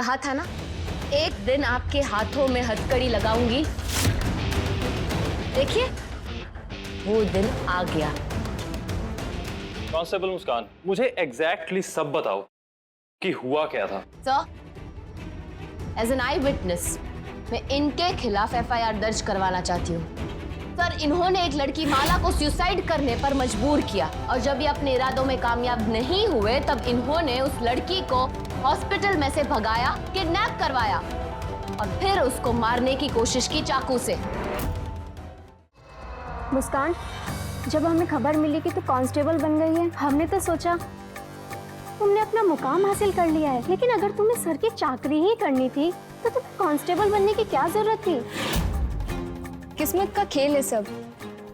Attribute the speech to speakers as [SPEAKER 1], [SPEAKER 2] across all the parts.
[SPEAKER 1] कहा था ना, एक दिन आपके हाथों में हथकड़ी लगाऊंगी। देखिए, वो दिन आ गया।
[SPEAKER 2] कांस्टेबल मुस्कान, मुझे एग्जैक्टली सब बताओ कि हुआ क्या था।
[SPEAKER 1] Sir, as an eyewitness मैं इनके खिलाफ एफआईआर दर्ज करवाना चाहती हूँ। सर, इन्होंने एक लड़की माला को सुसाइड करने पर मजबूर किया और जब ये अपने इरादों में कामयाब नहीं हुए तब इन्होंने उस लड़की को हॉस्पिटल में से भगाया, किडनैप करवाया और फिर उसको मारने की कोशिश की चाकू से।
[SPEAKER 3] मुस्कान, जब हमें खबर मिली कि तू कांस्टेबल बन गई है, हमने तो सोचा तुमने अपना मुकाम हासिल कर लिया है, लेकिन अगर तुम्हें सर की चाकरी ही करनी थी तो तुम्हें कांस्टेबल बनने की क्या जरूरत थी?
[SPEAKER 4] किस्मत का खेल है सब।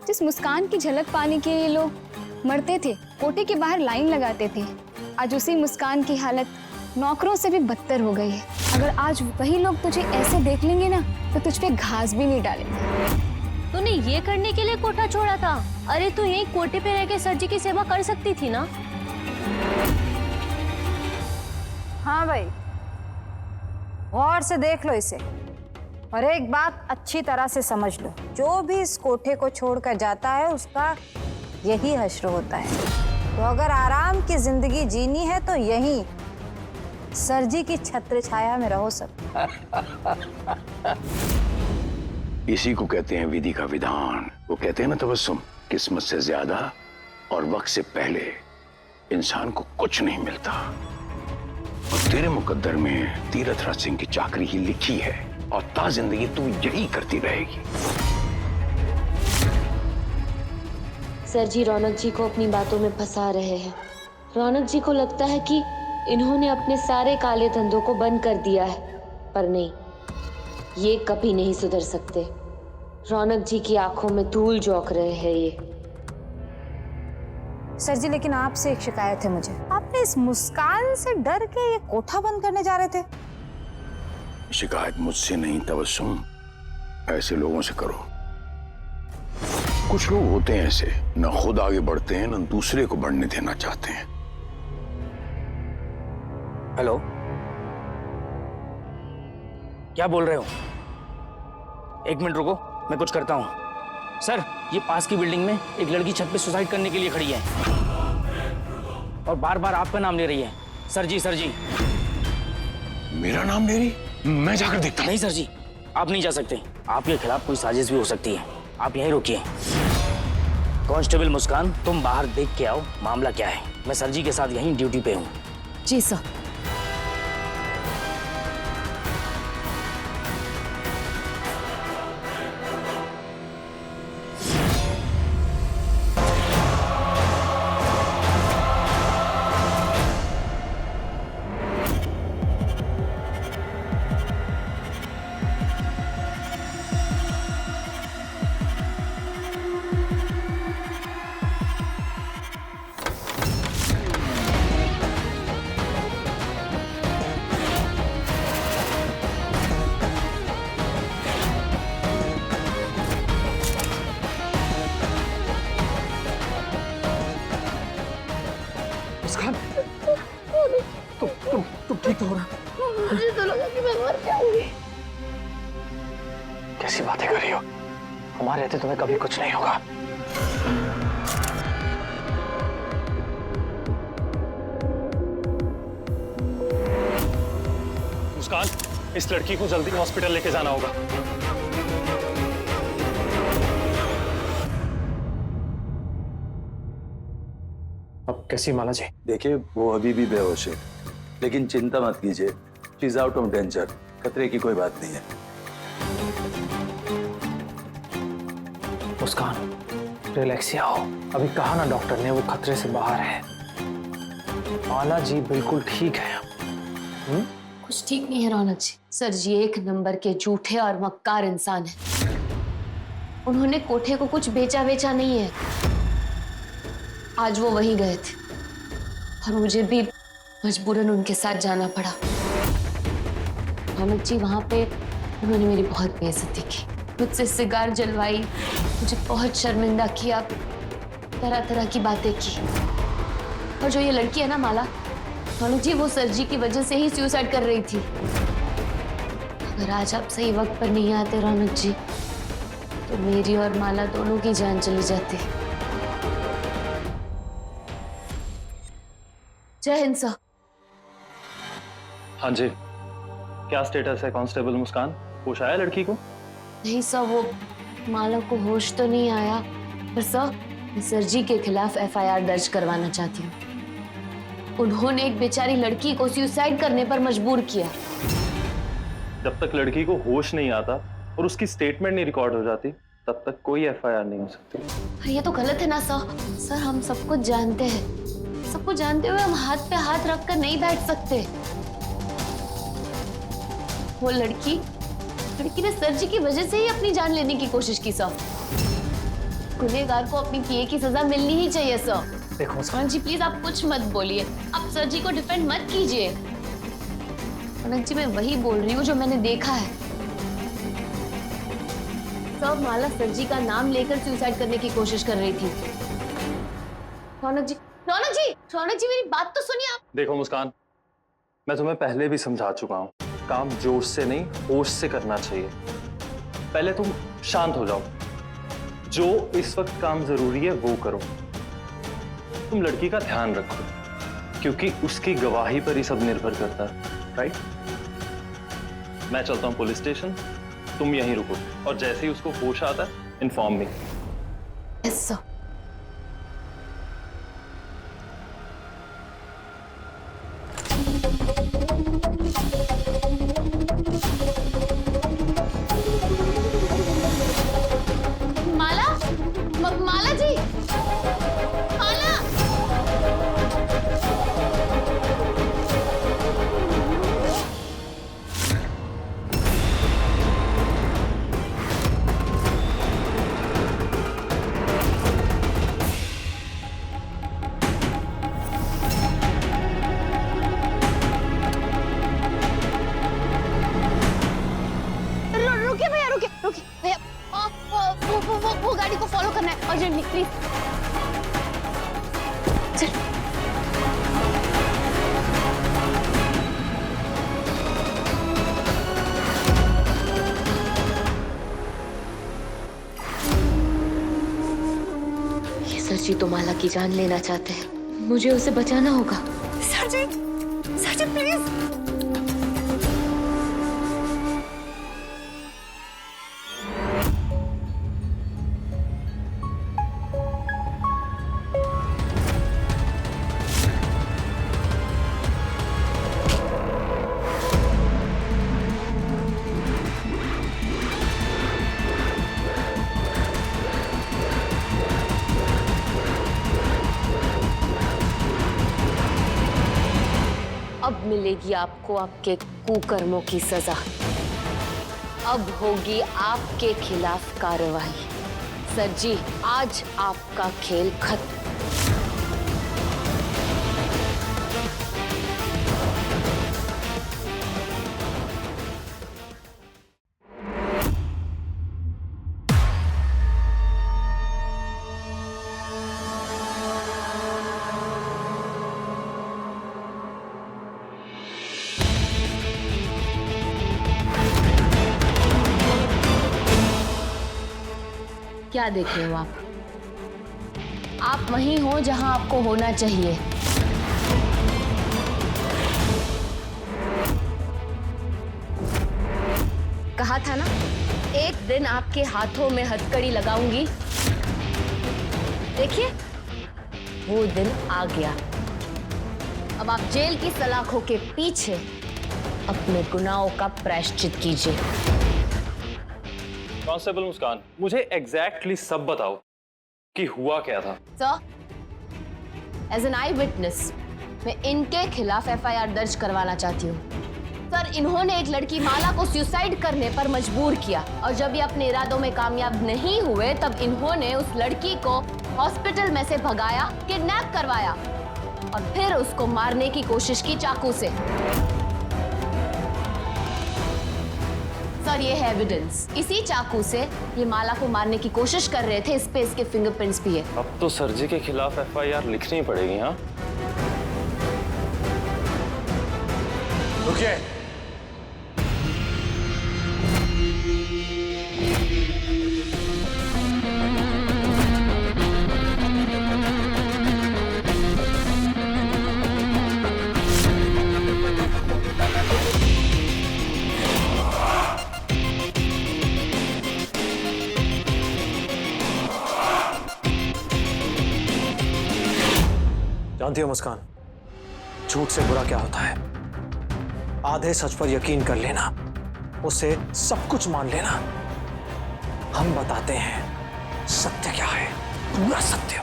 [SPEAKER 4] जिस मुस्कान की झलक पाने के लिए लोग मरते थे, कोटे के बाहर लाइन लगाते थे, आज उसी मुस्कान की हालत नौकरों से भी बदतर हो गई है। अगर आज वही लोग तुझे ऐसे देख लेंगे ना तो तुझ पे घास भी नहीं डालेंगे।
[SPEAKER 1] तूने ये करने के लिए कोटा छोड़ा था? अरे तू यही कोटे पे रह के सर जी की सेवा कर सकती थी ना।
[SPEAKER 5] हाँ भाई, गौर से देख लो इसे और एक बात अच्छी तरह से समझ लो, जो भी इस कोठे को छोड़कर जाता है उसका यही हश्र होता है। तो अगर आराम की जिंदगी जीनी है तो यहीं सरजी की छत्र छाया में रहो सब।
[SPEAKER 6] इसी को कहते हैं विधि का विधान। वो कहते हैं ना तबस्सुम, किस्मत से ज्यादा और वक्त से पहले इंसान को कुछ नहीं मिलता। और तेरे मुकद्दर में तीरथ राज सिंह की चाकरी ही लिखी है और ता जिंदगी तू यही करती रहेगी।
[SPEAKER 1] सर जी रौनक जी को अपनी बातों में फंसा रहे हैं। रौनक जी को लगता है कि इन्होंने अपने सारे काले धंधों को बंद कर दिया है, पर नहीं, ये कभी नहीं सुधर सकते। रौनक जी की आंखों में धूल झोंक रहे हैं ये।
[SPEAKER 5] सर जी, लेकिन आपसे एक शिकायत है मुझे। आपने इस मुस्कान से डर के ये कोठा बंद करने जा रहे थे?
[SPEAKER 6] शिकायत मुझसे नहीं तबस्सुम, ऐसे लोगों से करो। कुछ लोग होते हैं ऐसे, न खुद आगे बढ़ते हैं न दूसरे को बढ़ने देना चाहते हैं।
[SPEAKER 7] हेलो, क्या बोल रहे हो? एक मिनट रुको, मैं कुछ करता हूँ। सर, ये पास की बिल्डिंग में एक लड़की छत पे सुसाइड करने के लिए खड़ी है और बार बार आपका नाम ले रही है। सर जी, सर जी।
[SPEAKER 6] मेरा नाम ले रही? मैं जाकर देखता हूं।
[SPEAKER 7] नहीं सर जी, आप नहीं जा सकते। आपके खिलाफ कोई साजिश भी हो सकती है। आप यहीं रुकिए। कांस्टेबल मुस्कान, तुम बाहर देख के आओ मामला क्या है। मैं सर जी के साथ यहीं ड्यूटी पे हूँ।
[SPEAKER 1] जी सर।
[SPEAKER 7] तुम ठीक तो हो रहा?
[SPEAKER 1] मुझे तो लगा कि मैं मर जाऊंगी।
[SPEAKER 7] कैसी बातें कर रही हो? हमारे रहते तुम्हें कभी कुछ नहीं होगा।
[SPEAKER 2] मुस्कान, इस लड़की को जल्दी हॉस्पिटल लेके जाना होगा।
[SPEAKER 7] अब कैसी माला जी?
[SPEAKER 8] देखिए, वो अभी भी बेहोश है, लेकिन चिंता मत कीजिए। She is out of danger. खतरे की कोई बात नहीं है।
[SPEAKER 7] मुस्कान, रिलैक्सिया हो। अभी कहा ना डॉक्टर ने, वो खतरे से बाहर है। माला जी बिल्कुल ठीक है।
[SPEAKER 1] कुछ ठीक नहीं है रौनक जी। सर जी एक नंबर के झूठे और मक्कार इंसान है। उन्होंने कोठे को कुछ बेचा नहीं है। आज वो वहीं गए थे और मुझे भी मजबूरन उनके साथ जाना पड़ा। रौनक जी वहां पे उन्होंने मेरी बहुत बेइज्जती की, मुझसे सिगार जलवाई, मुझे बहुत शर्मिंदा किया, तरह तरह की बातें की। और जो ये लड़की है ना माला, रौनक जी, वो सर जी की वजह से ही सुसाइड कर रही थी। अगर आज आप सही वक्त पर नहीं आते रौनक जी, तो मेरी और माला दोनों की जान चली जाती। जय हिंद सर।
[SPEAKER 2] हाँ जी, क्या स्टेटस है कांस्टेबल मुस्कान? होश आया लड़की को?
[SPEAKER 1] नहीं सर, वो माला को होश तो नहीं आया, पर सर मैं सर जी के खिलाफ एफआईआर दर्ज करवाना चाहती हूँ। उन्होंने एक बेचारी लड़की को सुसाइड करने पर मजबूर किया।
[SPEAKER 2] जब तक लड़की को होश नहीं आता और उसकी स्टेटमेंट नहीं रिकॉर्ड हो जाती, तब तक कोई एफआईआर नहीं हो सकती।
[SPEAKER 1] पर ये तो गलत है ना सर। सर हम सब कुछ जानते हैं, सब कुछ जानते हुए हम हाथ पे हाथ रखकर नहीं बैठ सकते। वो लड़की ने सर जी की वजह से ही अपनी जान लेने की कोशिश की सर। गुनहगार को अपनी किए की सजा मिलनी ही चाहिए सर।
[SPEAKER 2] देखो
[SPEAKER 1] मुस्कान जी प्लीज आप कुछ मत बोलिए, आप सर जी को डिफेंड मत कीजिए। रौनक जी मैं वही बोल रही हूँ जो मैंने देखा है। सब माला सर जी का नाम लेकर सुसाइड करने की कोशिश कर रही थी। रौनक जी मेरी बात तो सुनिए आप।
[SPEAKER 2] देखो मुस्कान, मैं तुम्हें पहले भी समझा चुका हूँ, काम जोश से नहीं होश से करना चाहिए। पहले तुम शांत हो जाओ, जो इस वक्त काम जरूरी है वो करो। तुम लड़की का ध्यान रखो, क्योंकि उसकी गवाही पर ही सब निर्भर करता है, राइट? मैं चलता हूं पुलिस स्टेशन, तुम यहीं रुको, और जैसे ही उसको होश आता है inform me.
[SPEAKER 1] Yes sir. Mala ji, Mala. रुकिए भैया, रुकिए भैया, वो गाड़ी को फॉलो करना है अर्जेंटली प्लीज। चल। ये सर जी तो माला की जान लेना चाहते हैं, मुझे उसे बचाना होगा। Sir ji please. अब मिलेगी आपको आपके कुकर्मों की सजा। अब होगी आपके खिलाफ कार्रवाई। सर जी, आज आपका खेल खत्म। क्या देख रहे हो आप वहीं हो जहां आपको होना चाहिए। कहा था ना, एक दिन आपके हाथों में हथकड़ी लगाऊंगी। देखिए, वो दिन आ गया। अब आप जेल की सलाखों के पीछे अपने गुनाहों का प्रायश्चित कीजिए।
[SPEAKER 2] कांस्टेबल मुस्कान, मुझे एग्जैक्टली सब बताओ कि हुआ क्या था।
[SPEAKER 1] Sir, as an eyewitness मैं इनके खिलाफ एफआईआर दर्ज करवाना चाहती हूँ। सर, इन्होंने एक लड़की माला को सुसाइड करने पर मजबूर किया, और जब ये अपने इरादों में कामयाब नहीं हुए, तब इन्होंने उस लड़की को हॉस्पिटल में से भगाया, किडनैप करवाया और फिर उसको मारने की कोशिश की चाकू से। सर, ये है एविडेंस। इसी चाकू से ये माला को मारने की कोशिश कर रहे थे। इस पे इसके फिंगरप्रिंट्स भी है।
[SPEAKER 2] अब तो सर जी के खिलाफ एफआईआर लिखनी पड़ेगी। हाँ,
[SPEAKER 6] रुकिए।
[SPEAKER 9] जानती हो मुस्कान, झूठ से बुरा क्या होता है? आधे सच पर यकीन कर लेना, उसे सब कुछ मान लेना। हम बताते हैं सत्य क्या है, पूरा सत्य।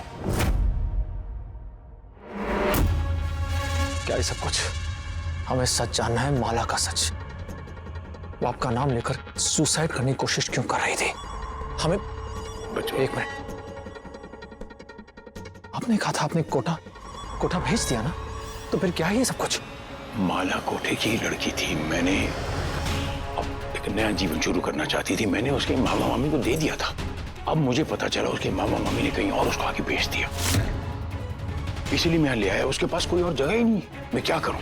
[SPEAKER 9] क्या ये सब कुछ? हमें सच जानना है, माला का सच। वो आपका नाम लेकर सुसाइड करने की कोशिश क्यों कर रही थी? हमें एक मिनट, आपने कहा था आपने कोटा भेज दिया ना, तो फिर क्या है ये सब कुछ?
[SPEAKER 6] माला कोठे की लड़की थी। मैंने अब एक नया जीवन शुरू करना चाहती थी। मैंने उसके मामा मामी को दे दिया था। अब मुझे पता चला उसके मामा मामी ने कहीं और उसको आगे भेज दिया, इसीलिए मैं ले आया। उसके पास कोई और जगह ही नहीं है। मैं क्या करूं?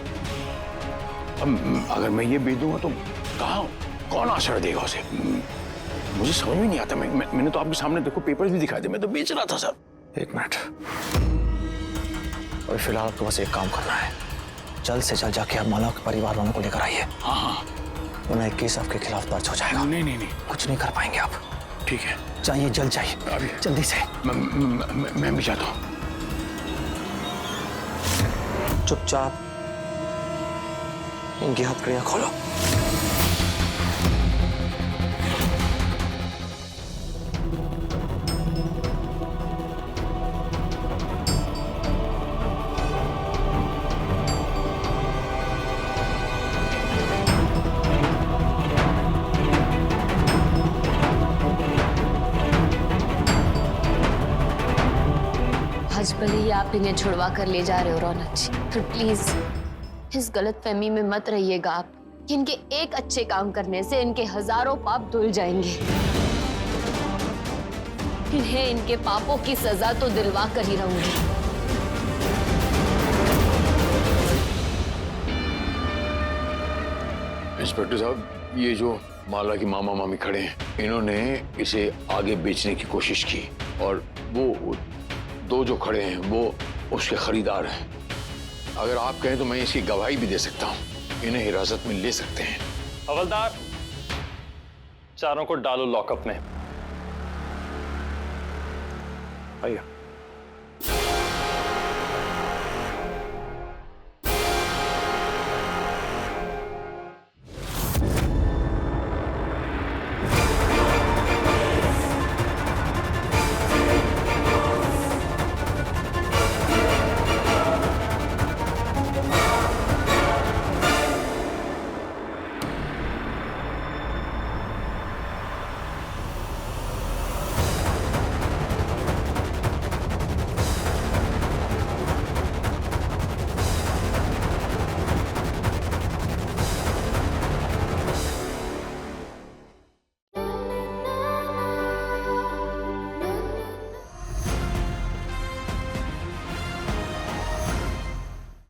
[SPEAKER 6] अब अगर मैं ये बेच दूंगा तो कहाँ, कौन आश्रय देगा उसे? मुझे समझ में नहीं आता। मैंने तो आपके सामने देखो पेपर्स भी दिखाए थे, मैं तो बेच रहा था सर।
[SPEAKER 9] एक मिनट, और फिलहाल आपको बस एक काम करना है। जल्द से जल्द जाके आप माला के परिवार वालों को लेकर आइए।
[SPEAKER 6] हाँ,
[SPEAKER 9] उन्हें एक केस आपके खिलाफ दर्ज हो जाएगा।
[SPEAKER 6] नहीं,
[SPEAKER 9] कुछ नहीं कर पाएंगे आप।
[SPEAKER 6] ठीक है,
[SPEAKER 9] जाइए, जल्द जाइए,
[SPEAKER 6] अभी
[SPEAKER 9] जल्दी से।
[SPEAKER 6] मैं भी जाता हूँ।
[SPEAKER 9] चुपचाप इनकी हथकड़ियां खोलो।
[SPEAKER 1] आज भले ही आप इन्हें छुड़वा कर ले जा रहे हो रौनक जी, फिर प्लीज इस गलतफहमी में मत रहिएगा आप कि इनके एक अच्छे काम करने से इनके हजारों पाप धुल जाएंगे। इन्हें इनके पापों की सजा तो दिलवा कर ही रहूंगी।
[SPEAKER 6] इंस्पेक्टर साहब, ये जो माला की मामा मामी खड़े हैं, इन्होंने इसे आगे बेचने की कोशिश की, और वो दो जो खड़े हैं वो उसके खरीदार हैं। अगर आप कहें तो मैं इसकी गवाही भी दे सकता हूँ। इन्हें हिरासत में ले सकते हैं।
[SPEAKER 2] हवलदार, चारों को डालो लॉकअप में।
[SPEAKER 9] आइए।